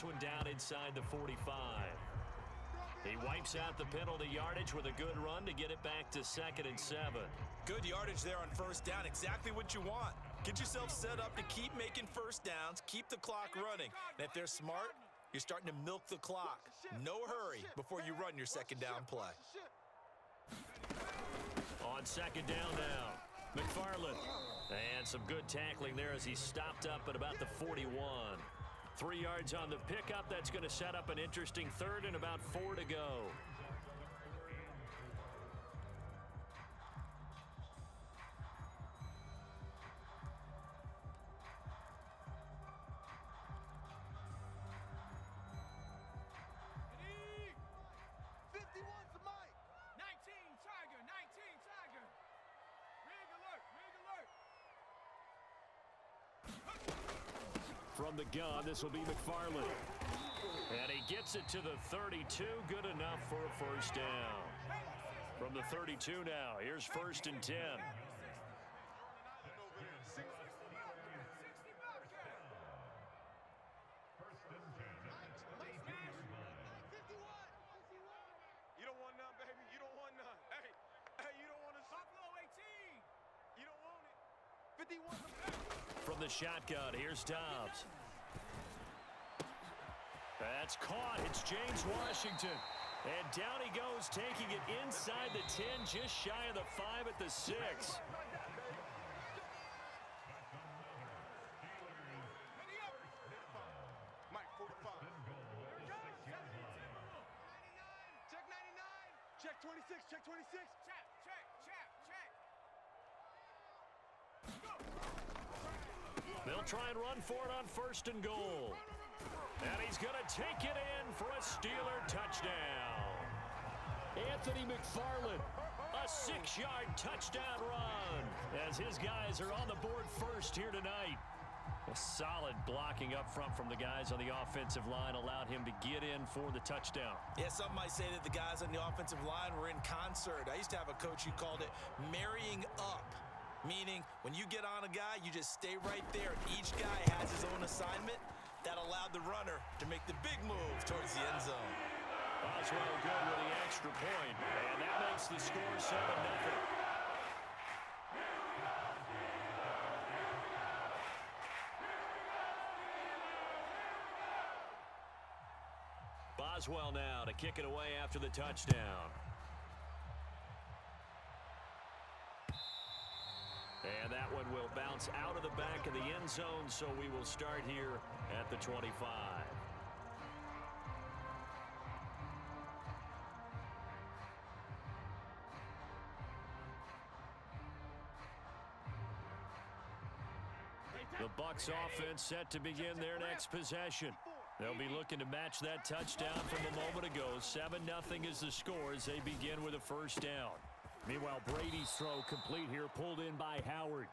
one down inside the 45. He wipes out the penalty yardage with a good run to get it back to 2nd and 7. Good yardage there on first down. Exactly what you want. Get yourself set up to keep making first downs, keep the clock running. And if they're smart, you're starting to milk the clock. No hurry before you run your second down play. On second down now, McFarland. And some good tackling there as he stopped up at about the 41. 3 yards on the pickup. That's going to set up an interesting third and about 4 to go. From the gun, this will be McFarland. And he gets it to the 32. Good enough for a first down. From the 32 now, here's 1st and 10. You don't want none, baby. You don't want none. Hey, you don't want to. Buffalo 18. You don't want it. 51. From the shotgun, here's Dobbs. That's caught. It's James Washington. And down he goes, taking it inside the 10, just shy of the 5 at the 6. Mike, 45. Check 99. Check 26. Check 26. Check. They'll try and run for it on 1st and goal. And he's going to take it in for a Steeler touchdown. Anthony McFarland, a 6-yard touchdown run as his guys are on the board first here tonight. A solid blocking up front from the guys on the offensive line allowed him to get in for the touchdown. Yeah, some might say that the guys on the offensive line were in concert. I used to have a coach who called it marrying up. Meaning, when you get on a guy, you just stay right there. Each guy has his own assignment. That allowed the runner to make the big move towards the end zone. Boswell good with the extra point, and that makes the score 7-0. Boswell now to kick it away after the touchdown. And that one will bounce out of the back of the end zone, so we will start here at the 25. The Bucs offense set to begin their next possession. They'll be looking to match that touchdown from a moment ago. 7-0 is the score as they begin with a first down. Meanwhile, Brady's throw complete here, pulled in by Howard.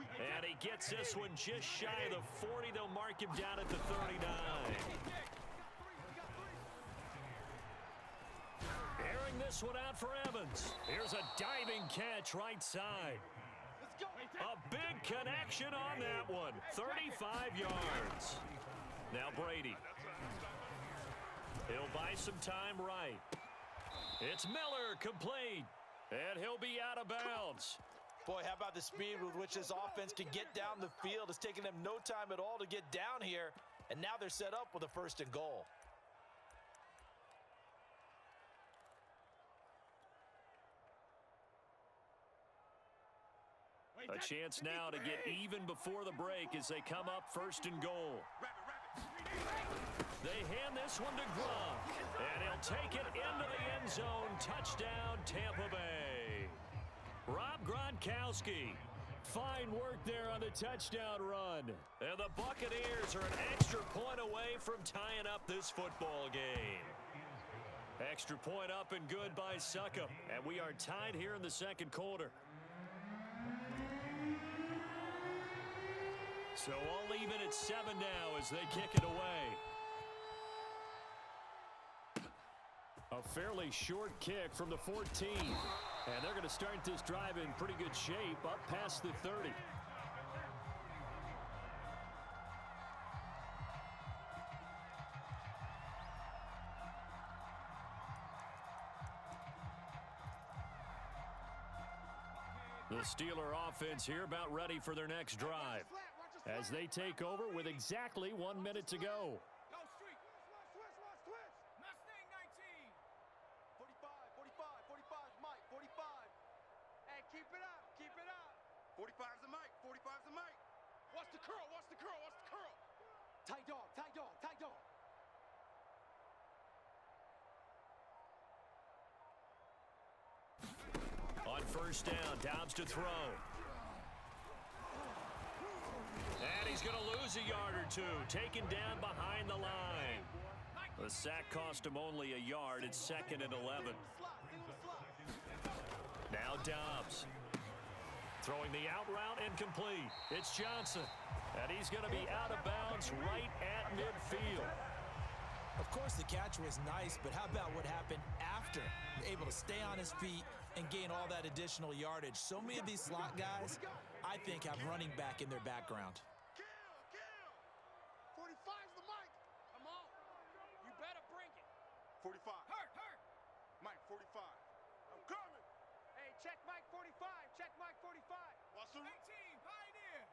And he gets this one just shy of the 40. They'll mark him down at the 39. Airing this one out for Evans. Here's a diving catch right side. A big connection on that one. 35 yards. Now Brady. He'll buy some time right. It's Miller, complete. And he'll be out of bounds. Boy, how about the speed with which this offense can get down the field? It's taken them no time at all to get down here. And now they're set up with a 1st and goal. A chance now to get even before the break as they come up 1st and goal. They hand this one to Gronk, and he'll take it into the end zone. Touchdown, Tampa Bay. Rob Gronkowski. Fine work there on the touchdown run. And the Buccaneers are an extra point away from tying up this football game. Extra point up and good by Succop. And we are tied here in the 2nd quarter. So all even at 7 now as they kick it away. A fairly short kick from the 14. And they're going to start this drive in pretty good shape up past the 30. The Steeler offense here about ready for their next drive as they take over with exactly 1 minute to go. Go street. Switch. Mustang 19. 45, Mike. 45. Hey, keep it up. 45's the Mike. Watch the curl. Tight dog. On first down, Dobbs to throw. And he's going to lose a yard or two, taken down behind the line. The sack cost him only a yard. It's 2nd and 11. Now Dobbs. Throwing the out route incomplete. It's Johnson. And he's going to be out of bounds right at midfield. Of course, the catch was nice, but how about what happened after? Able to stay on his feet and gain all that additional yardage. So many of these slot guys, I think, have running back in their background. 45's the Mike. Come on. You better bring it. 45. Hurt. Mike, 45. I'm coming. Hey, check Mike 45. Watch the 18. Pioneer.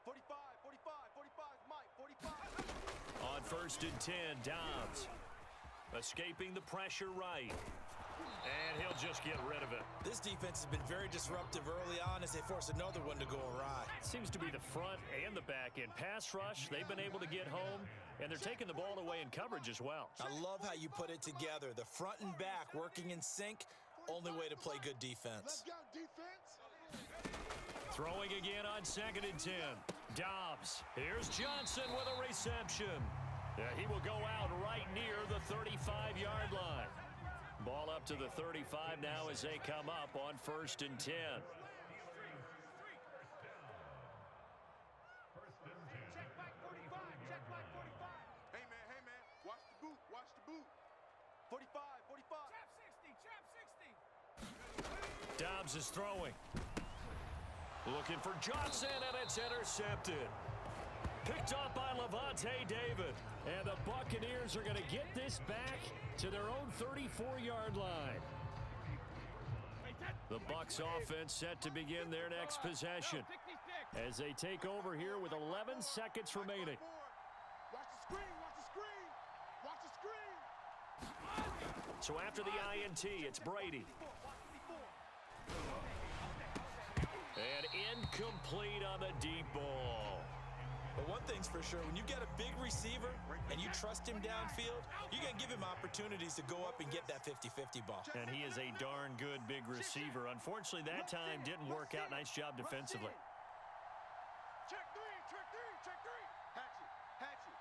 45's Mike. 45. On first and 10, Dobbs. Escaping the pressure right. And he'll just get rid of it. This defense has been very disruptive early on as they force another one to go awry. Seems to be the front and the back end. Pass rush, they've been able to get home, and they're taking the ball away in coverage as well. I love how you put it together. The front and back working in sync, only way to play good defense. Let's go, defense. Throwing again on 2nd and 10. Dobbs. Here's Johnson with a reception. He will go out right near the 35-yard line. Ball up to the 35 now as they come up on first and 10. Check Mike 45. Hey, man. Watch the boot. 45. Trap 60. Dobbs is throwing. Looking for Johnson, and it's intercepted. Picked off by Levante David. And the Buccaneers are going to get this back to their own 34-yard line. The Bucs offense set to begin their next possession as they take over here with 11 seconds remaining. Watch the screen. So after the INT, it's Brady. And incomplete on the deep ball. But one thing's for sure, when you get a big receiver and you trust him downfield, you're going to give him opportunities to go up and get that 50-50 ball. And he is a darn good big receiver. Unfortunately, that time didn't work out. Nice job defensively. Check three. Hatch it.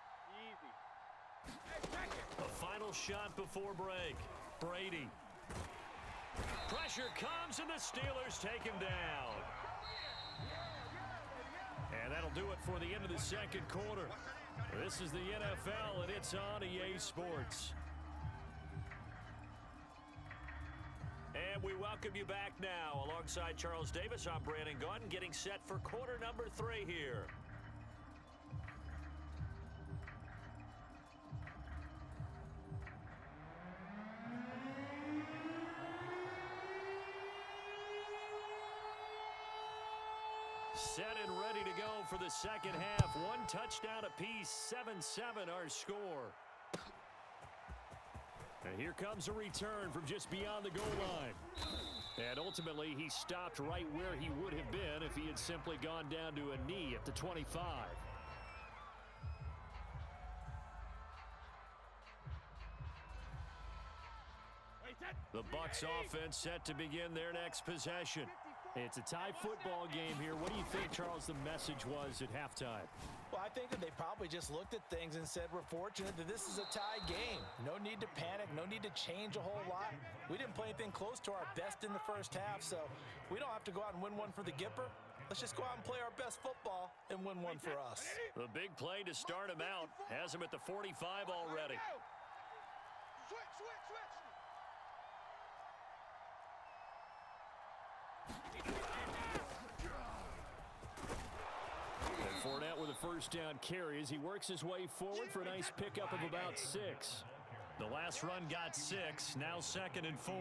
Easy. A final shot before break. Brady. Pressure comes, and the Steelers take him down. And that'll do it for the end of the second quarter. This is the NFL, and it's on EA Sports. And we welcome you back now. Alongside Charles Davis, I'm Brandon Gaudin, getting set for quarter number 3 here. Set and ready to go for the second half. 1 touchdown apiece, 7-7 our score. And here comes a return from just beyond the goal line. And ultimately, he stopped right where he would have been if he had simply gone down to a knee at the 25. The Bucs offense set to begin their next possession. It's a tie football game here. What do you think, Charles, the message was at halftime? Well, I think that they probably just looked at things and said, we're fortunate that this is a tie game. No need to panic. No need to change a whole lot. We didn't play anything close to our best in the first half, so we don't have to go out and win one for the Gipper. Let's just go out and play our best football and win one for us. The big play to start him out has him at the 45 already. Switch. And Fournette with a first down carry as he works his way forward for a nice pickup of about 6. The last run got 6, now 2nd and 4.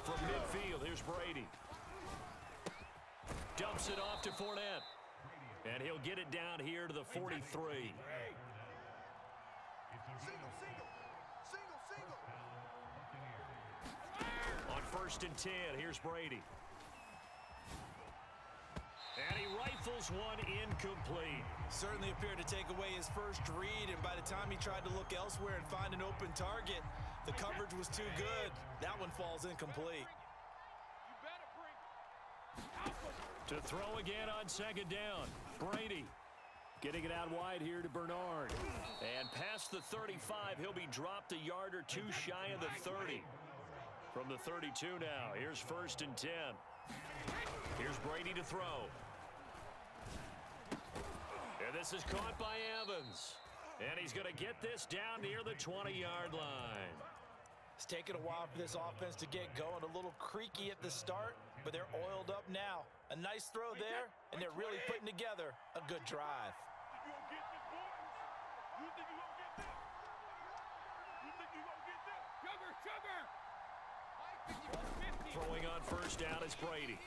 From midfield, here's Brady. Dumps it off to Fournette. And he'll get it down here to the 43. On 1st and 10, here's Brady. And he rifles one incomplete. Certainly appeared to take away his first read, and by the time he tried to look elsewhere and find an open target, the coverage was too good. That one falls incomplete. To throw again on 2nd down. Brady getting it out wide here to Bernard. And past the 35, he'll be dropped a yard or two shy of the 30. From the 32 now, here's 1st and 10. Here's Brady to throw. And this is caught by Evans. And he's going to get this down near the 20-yard line. It's taken a while for this offense to get going. A little creaky at the start, but they're oiled up now. A nice throw there, and they're really putting together a good drive. Throwing on 1st down is Brady.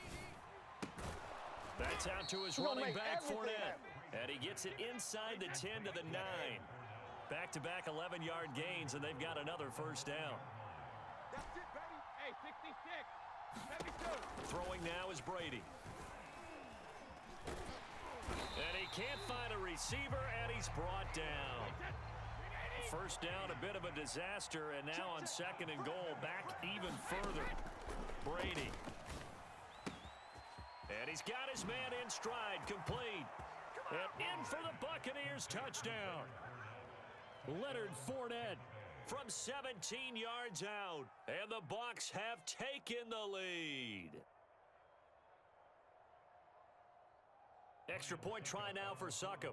That's out to his running back, Fournette. And he gets it inside the 10 to the 9. Back-to-back 11-yard gains, and they've got another 1st down. That's it, baby. Hey, 66. Throwing now is Brady. And he can't find a receiver, and he's brought down. 1st down, a bit of a disaster, and now on 2nd and goal, back even further. Brady. And he's got his man in stride, complete. And in for the Buccaneers touchdown. Leonard Fournette from 17 yards out. And the Bucs have taken the lead. Extra point try now for Succop.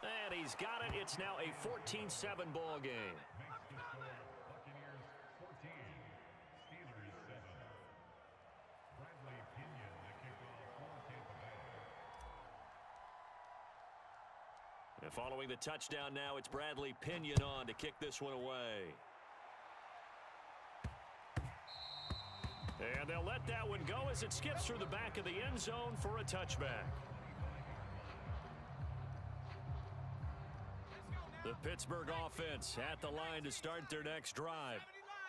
And he's got it. It's now a 14-7 ball game. And following the touchdown now, it's Bradley Pinion on to kick this one away. And they'll let that one go as it skips through the back of the end zone for a touchback. The Pittsburgh offense at the line to start their next drive.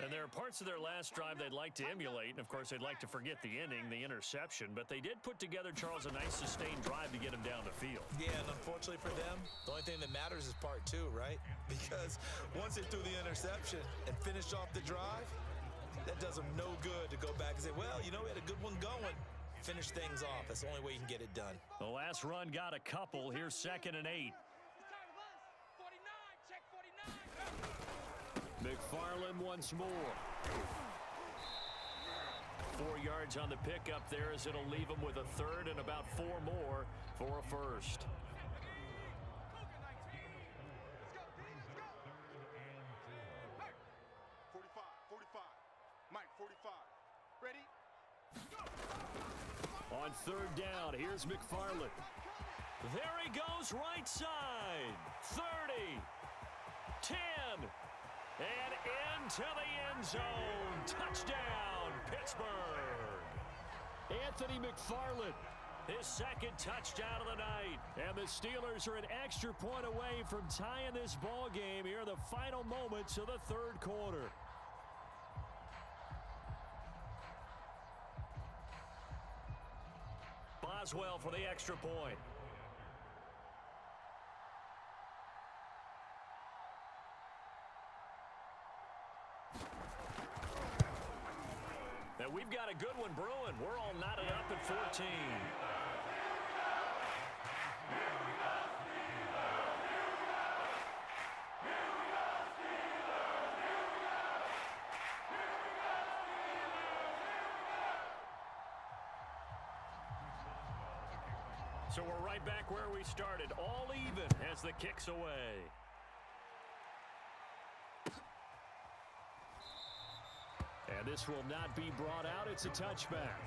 And there are parts of their last drive they'd like to emulate. And, of course, they'd like to forget the inning, the interception. But they did put together, Charles, a nice sustained drive to get him down the field. Yeah, and unfortunately for them, the only thing that matters is part 2, right? Because once they threw the interception and finished off the drive, that does them no good to go back and say, well, you know, we had a good one going. Finish things off. That's the only way you can get it done. The last run got a couple. Here's 2nd and 8. McFarland once more. 4 yards on the pickup there as it'll leave him with a 3rd and about 4 more for a 1st. On 3rd down, here's McFarland. There he goes, right side. 30. 10. And into the end zone. Touchdown, Pittsburgh. Anthony McFarland, his 2nd touchdown of the night. And the Steelers are an extra point away from tying this ball game here in the final moments of the 3rd quarter. Boswell for the extra point. And we've got a good one brewing. We're all knotted up at 14. So we're right back where we started, all even as the kick's away. And this will not be brought out. It's a touchback.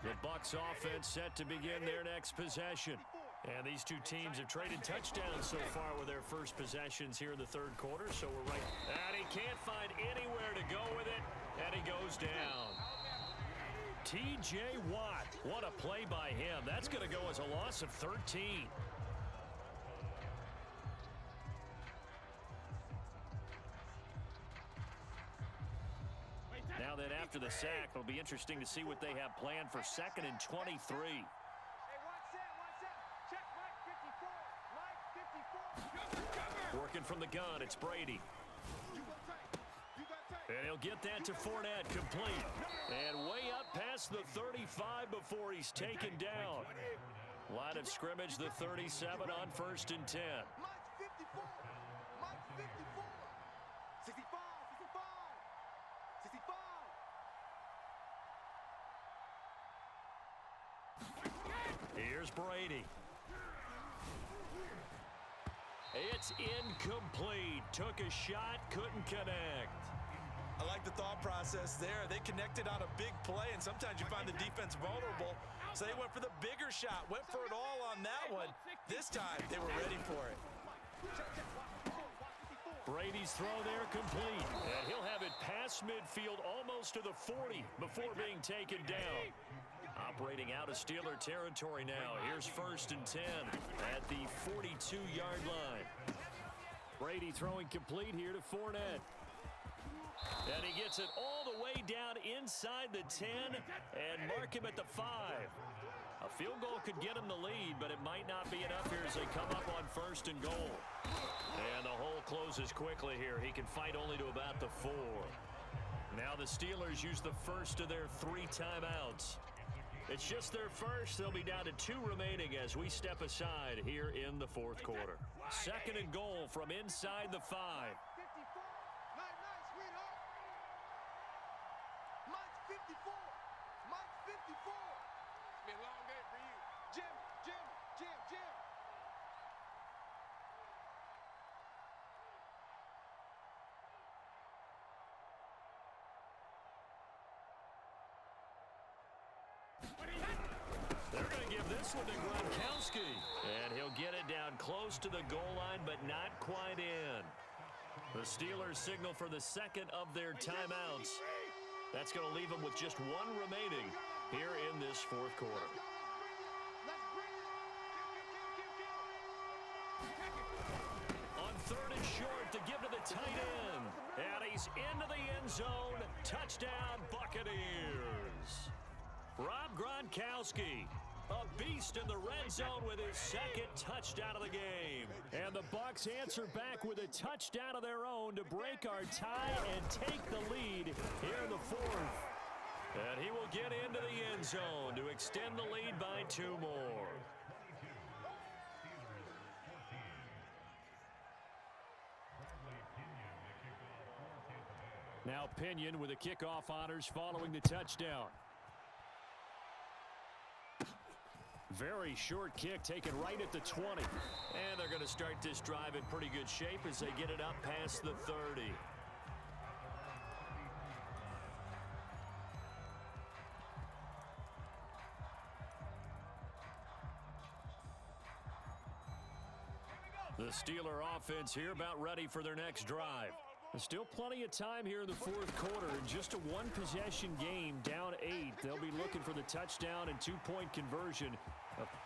The Bucs Bucs offense set to begin their next possession. And these two teams have traded touchdowns so far with their first possessions here in the third quarter, so we're right. And he can't find anywhere to go with it, and he goes down. T.J. Watt, what a play by him. That's going to go as a loss of 13. Now then, after the sack, it'll be interesting to see what they have planned for 2nd and 23. Working from the gun, it's Brady. And he'll get that to Fournette, complete. And way up past the 35 before he's taken down. Line of scrimmage, the 37 on 1st and 10. Here's Brady. It's incomplete. Took a shot, couldn't connect. I like the thought process there. They connected on a big play, and sometimes you find the defense vulnerable. So they went for the bigger shot, went for it all on that one. This time, they were ready for it. Brady's throw there complete. And he'll have it past midfield almost to the 40 before being taken down. Operating out of Steeler territory now. Here's 1st and 10 at the 42-yard line. Brady throwing complete here to Fournette. And he gets it all the way down inside the 10 and mark him at the 5. A field goal could get him the lead, but it might not be enough here as they come up on 1st and goal. And the hole closes quickly here. He can fight only to about the 4. Now the Steelers use the first of their 3 timeouts. It's just their first. They'll be down to 2 remaining as we step aside here in the 4th quarter. 2nd and goal from inside the 5. They're going to give this one to Gronkowski. And he'll get it down close to the goal line, but not quite in. The Steelers signal for the 2nd of their timeouts. That's going to leave them with just 1 remaining here in this 4th quarter. On 3rd and short to give to the tight end. And he's into the end zone. Touchdown, Buccaneers. Rob Gronkowski, a beast in the red zone with his 2nd touchdown of the game. And the Bucs answer back with a touchdown of their own to break our tie and take the lead here in the 4th. And he will get into the end zone to extend the lead by 2 more. Now Pinion with the kickoff honors following the touchdown. Very short kick taken right at the 20. And they're going to start this drive in pretty good shape as they get it up past the 30. The Steeler offense here about ready for their next drive. There's still plenty of time here in the 4th quarter. In just a 1-possession game, down 8. They'll be looking for the touchdown and 2-point conversion.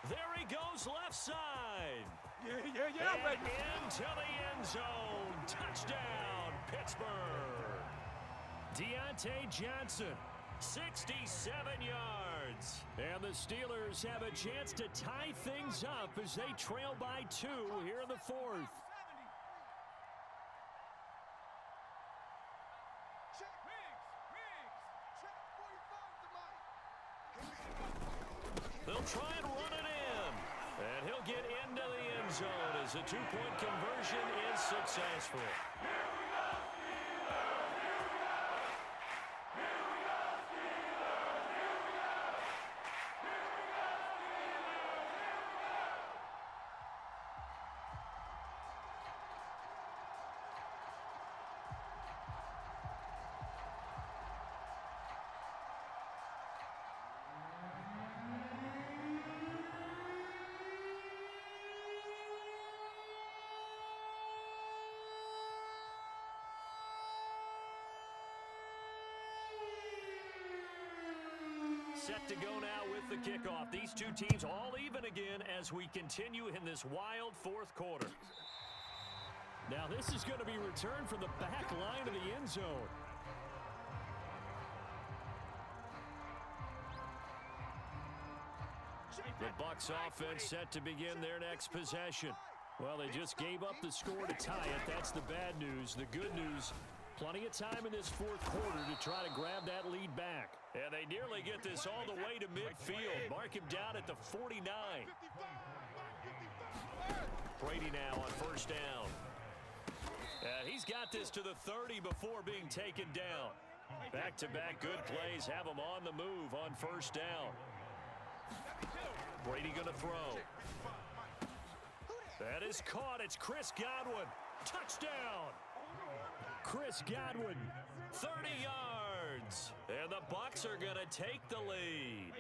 There he goes, left side. And into the end zone. Touchdown, Pittsburgh. Deontay Johnson, 67 yards. And the Steelers have a chance to tie things up as they trail by 2 here in the 4th. They'll try and run it in. And he'll get into the end zone as the 2-point conversion is successful. set to go now with the kickoff. These two teams all even again as we continue in this wild fourth quarter. Now this is going to be returned from the back line of the end zone. The Bucs offense set to begin their next possession. Well, they just gave up the score to tie it. That's the bad news. The good news, plenty of time in this fourth quarter to try to grab that lead back. And they nearly get this all the way to midfield. Mark him down at the 49. Brady now on first down. He's got this to the 30 before being taken down. Back-to-back good plays have him on the move on first down. Brady going to throw. That is caught. It's Chris Godwin. Touchdown. Chris Godwin, 30 yards. And the Bucs are going to take the lead.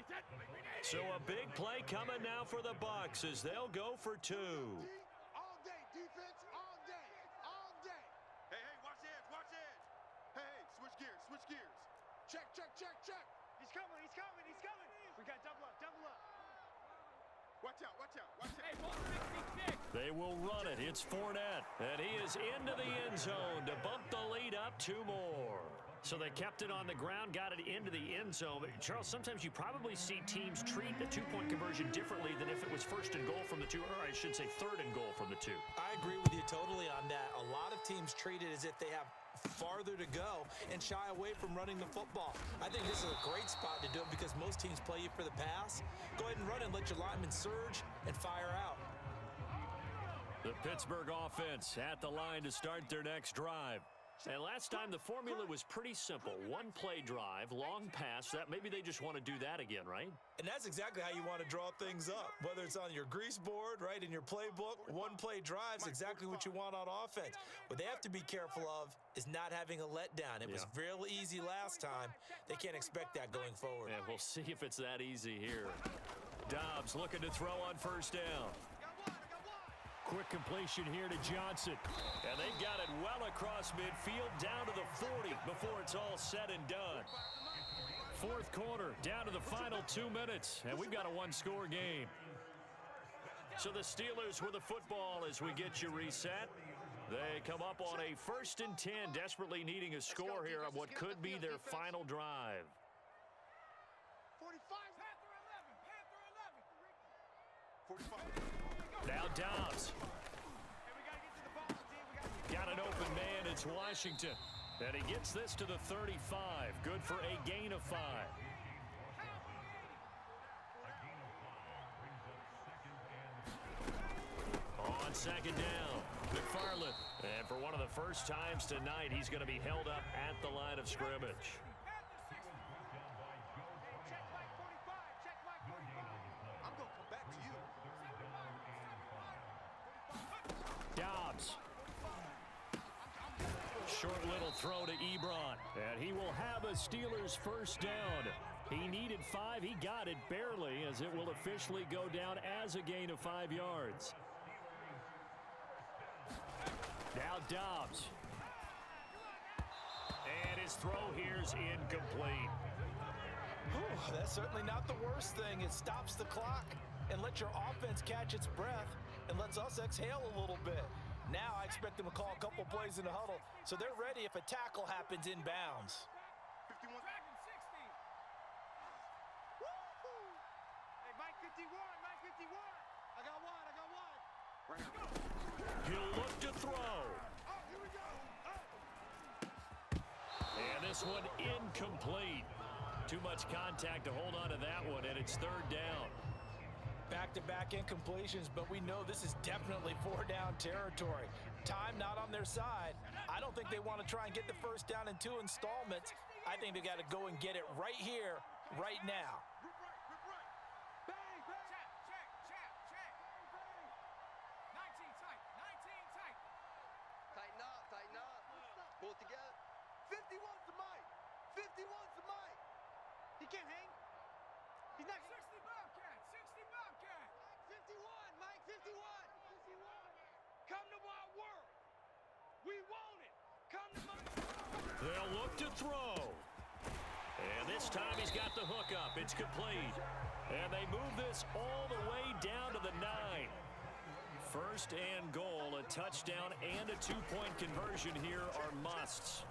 So a big play coming now for the Bucs as they'll go for two. All day, defense, all day, all day. Hey, watch edge, watch edge. Hey, switch gears. Check. He's coming. We got double up. Watch out. Hey, they will run it. It's Fournette. And he is into the end zone to bump the lead up two more. So they kept it on the ground, got it into the end zone. But Charles, sometimes you probably see teams treat a two-point conversion differently than if it was first and goal from the two, or I should say third and goal from the two. I agree with you totally on that. A lot of teams treat it as if they have farther to go and shy away from running the football. I think this is a great spot to do it because most teams play you for the pass. Go ahead and run and let your linemen surge and fire out. The Pittsburgh offense at the line to start their next drive. And last time the formula was pretty simple. One play drive, long pass. That maybe they just want to do that again, right? And that's exactly how you want to draw things up. Whether it's on your grease board, right, in your playbook, one play drive's exactly what you want on offense. What they have to be careful of is not having a letdown. It was real easy last time. They can't expect that going forward. Yeah, we'll see if it's that easy here. Dobbs looking to throw on first down. Quick completion here to Johnson. And they got it well across midfield down to the 40 before it's all said and done. Fourth quarter, down to the final 2 minutes, and we've got a one-score game. So the Steelers with the football as we get you reset. They come up on a 1st and 10, desperately needing a score here on what could be their final drive. 45. Now Dobbs. Got an open man. It's Washington. And he gets this to the 35. Good for a gain of 5. On second down, McFarland. And for one of the first times tonight, he's going to be held up at the line of scrimmage. Dobbs. Short little throw to Ebron. And he will have a Steelers first down. He needed 5. He got it barely as it will officially go down as a gain of 5 yards. Now Dobbs. And his throw here's incomplete. That's certainly not the worst thing. It stops the clock and lets your offense catch its breath and lets us exhale a little bit. Now I expect them to call a couple plays in the huddle so they're ready if a tackle happens inbounds. 51. Hey, Mike 51, Mike 51. I got one. Right now. He'll look to throw. Oh, here we go. Oh. And this one incomplete. Too much contact to hold on to that one, and it's third down. Back-to-back incompletions, but we know this is definitely 4-down territory. Time not on their side. I don't think they want to try and get the first down in 2 installments. I think they got to go and get it right here, right now. Rip right. Bang, bang. Check. 19 tight. Tighten up. Pull it together. 51's the Mike. He can't hang. He's not. 60 Bobcat. 51, Mike, 51. Come to my world. We want it. Come to my world. They'll look to throw. And This time he's got the hook up. It's complete. And they move this all the way down to the 9. First and goal, a touchdown and a two-point conversion here are musts.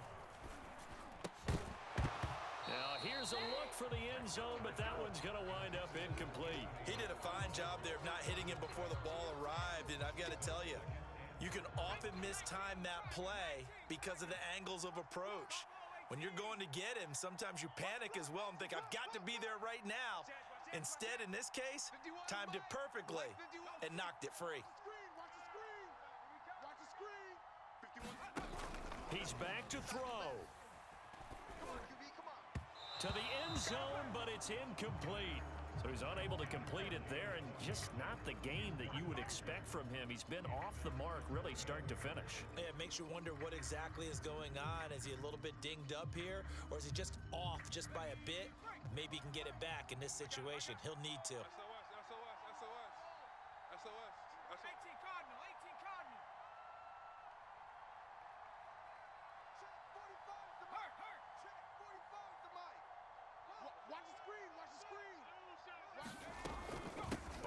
Now here's a look for the end zone, but that one's going to wind up incomplete. He did a fine job there of not hitting him before the ball arrived, and I've got to tell you, you can often mistime that play because of the angles of approach. When you're going to get him, sometimes you panic as well and think, I've got to be there right now. Instead, in this case, timed it perfectly and knocked it free. He's back to throw. To the end zone, but it's incomplete. So he's unable to complete it there, and just not the game that you would expect from him. He's been off the mark really start to finish. Yeah, it makes you wonder what exactly is going on. Is he a little bit dinged up here, or is he just off just by a bit? Maybe he can get it back in this situation. He'll need to. SOS. 18 Cardinal.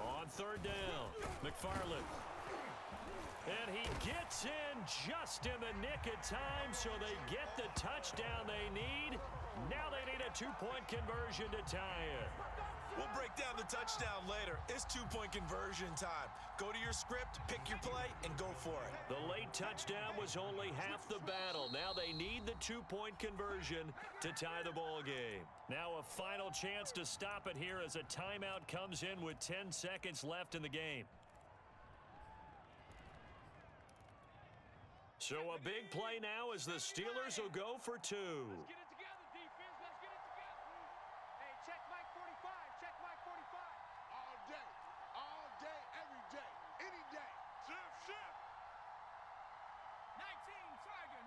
On third down, McFarland. And he gets in just in the nick of time, so they get the touchdown they need. Now they need a two-point conversion to tie it. We'll break down the touchdown later. It's two-point conversion time. Go to your script, pick your play, and go for it. The late touchdown was only half the battle. Now they need the two-point conversion to tie the ball game. Now a final chance to stop it here as a timeout comes in with 10 seconds left in the game. So a big play now as the Steelers will go for two. Let's get it together, defense. Let's get it together. Hey, check Mike 45. Check Mike 45. All day, every day, any day. Shift. 19 Tiger.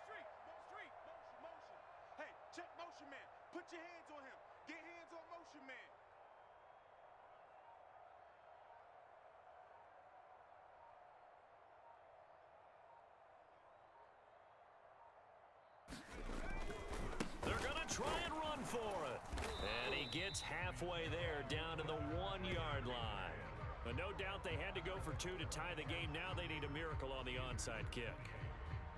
Street. Motion. Hey, check motion man. Put your hands on him. Get hands on motion man. Try and run for it. And he gets halfway there down to the 1-yard line. But no doubt they had to go for two to tie the game. Now they need a miracle on the onside kick.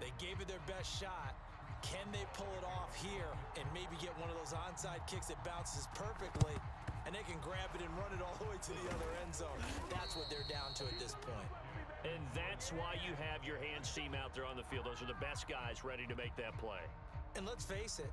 They gave it their best shot. Can they pull it off here and maybe get one of those onside kicks that bounces perfectly, and they can grab it and run it all the way to the other end zone? That's what they're down to at this point. And that's why you have your hands team out there on the field. Those are the best guys ready to make that play. And let's face it,